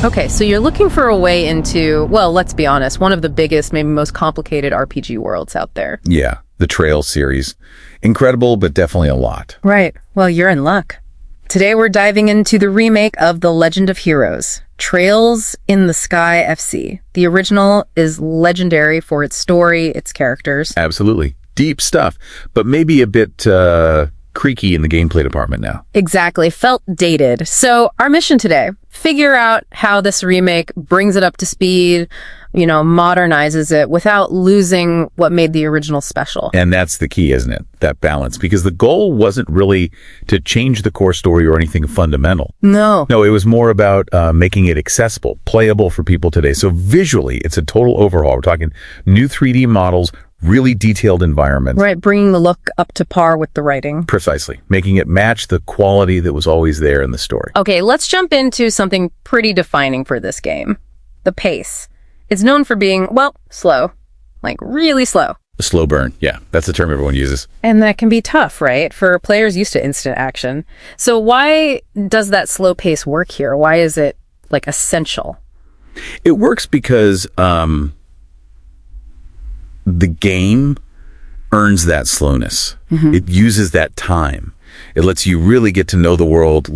Okay, so you're looking for a way into, well, let's be honest, one of the biggest, maybe most complicated RPG worlds out there. Yeah, the Trails series. Incredible, but definitely a lot. Right. Well, you're in luck. Today we're diving into the remake of The Legend of Heroes, Trails in the Sky FC. The original is legendary for its story, its characters. Absolutely. Deep stuff, but maybe a bit creaky in the gameplay department now. Exactly. Felt dated. So our mission today, figure out how this remake brings it up to speed, modernizes it without losing what made the original special. And that's the key, isn't it? That balance. Because the goal wasn't really to change the core story or anything fundamental. No, it was more about making it accessible, playable for people today. So visually, it's a total overhaul. We're talking new 3D models, really detailed environments. Right, bringing the look up to par with the writing. Precisely. Making it match the quality that was always there in the story. Okay, let's jump into something pretty defining for this game. The pace. It's known for being, slow. Like, really slow. A slow burn. Yeah, that's the term everyone uses. And that can be tough, right? For players used to instant action. So why does that slow pace work here? Why is it, essential? It works because the game earns that slowness. Mm-hmm. It uses that time. It lets you really get to know the world,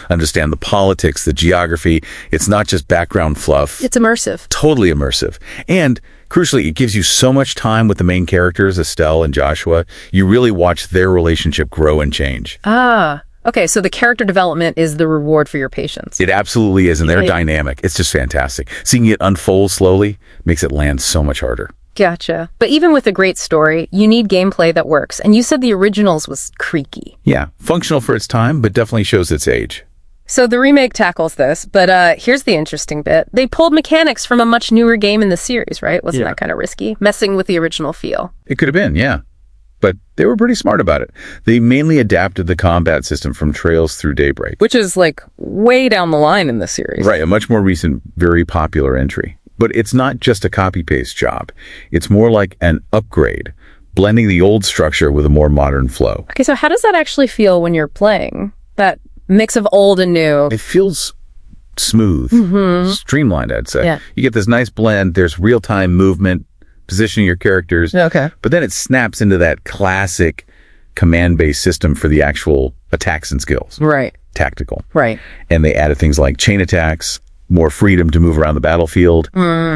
understand the politics, the geography. It's not just background fluff. It's immersive. Totally immersive. And crucially, it gives you so much time with the main characters, Estelle and Joshua. You really watch their relationship grow and change. Okay, so the character development is the reward for your patience. It absolutely is, and they're dynamic. It's just fantastic. Seeing it unfold slowly makes it land so much harder. Gotcha. But even with a great story, you need gameplay that works. And you said the originals was creaky. Yeah, functional for its time, but definitely shows its age. So the remake tackles this, but here's the interesting bit. They pulled mechanics from a much newer game in the series, right? Wasn't that kind of risky? Messing with the original feel. It could have been, yeah. But they were pretty smart about it. They mainly adapted the combat system from Trails through Daybreak. Which is way down the line in the series. Right, a much more recent, very popular entry. But it's not just a copy-paste job. It's more like an upgrade, blending the old structure with a more modern flow. Okay, so how does that actually feel when you're playing? That mix of old and new? It feels smooth, streamlined, I'd say. Yeah. You get this nice blend. There's real-time movement, positioning your characters. Okay. But then it snaps into that classic command-based system for the actual attacks and skills. Right. Tactical. Right. And they added things like chain attacks, more freedom to move around the battlefield,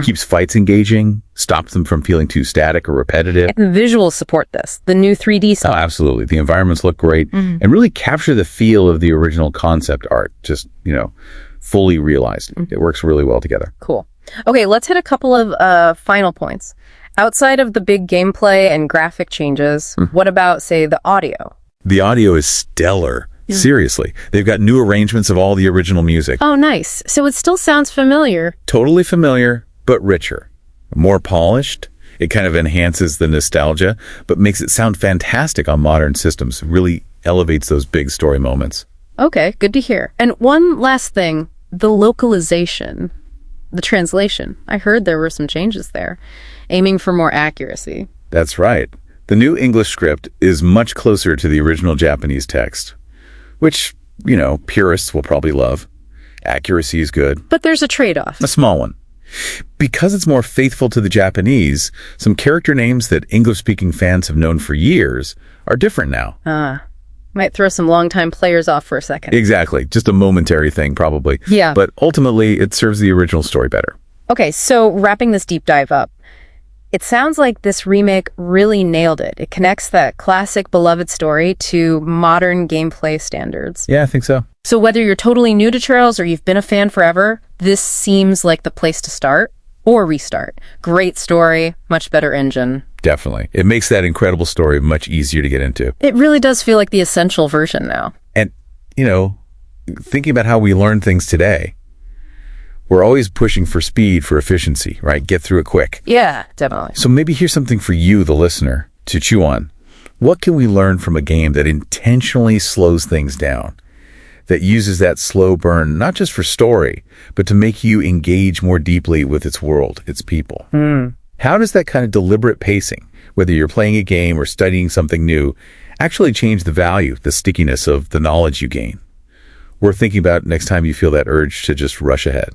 keeps fights engaging, stops them from feeling too static or repetitive. And the visuals support this, the new 3D stuff. Oh, absolutely. The environments look great and really capture the feel of the original concept art, just, fully realized. It works really well together. Cool. Okay, let's hit a couple of final points. Outside of the big gameplay and graphic changes, what about, say, the audio? The audio is stellar. Seriously. They've got new arrangements of all the original music. Oh, nice. So it still sounds familiar. Totally familiar, but richer. More polished. It kind of enhances the nostalgia, but makes it sound fantastic on modern systems. Really elevates those big story moments. Okay, good to hear. And one last thing, the localization, the translation. I heard there were some changes there, aiming for more accuracy. That's right. The new English script is much closer to the original Japanese text. Which, purists will probably love. Accuracy is good. But there's a trade-off. A small one. Because it's more faithful to the Japanese, some character names that English-speaking fans have known for years are different now. Might throw some longtime players off for a second. Exactly. Just a momentary thing, probably. Yeah. But ultimately, it serves the original story better. Okay, so wrapping this deep dive up, it sounds like this remake really nailed it. It connects that classic beloved story to modern gameplay standards. Yeah, I think so. So whether you're totally new to Trails or you've been a fan forever, this seems like the place to start or restart. Great story, much better engine. Definitely. It makes that incredible story much easier to get into. It really does feel like the essential version now. And, thinking about how we learn things today, we're always pushing for speed, for efficiency, right? Get through it quick. Yeah, definitely. So maybe here's something for you, the listener, to chew on. What can we learn from a game that intentionally slows things down, that uses that slow burn, not just for story, but to make you engage more deeply with its world, its people? How does that kind of deliberate pacing, whether you're playing a game or studying something new, actually change the value, the stickiness of the knowledge you gain? Worth thinking about next time you feel that urge to just rush ahead.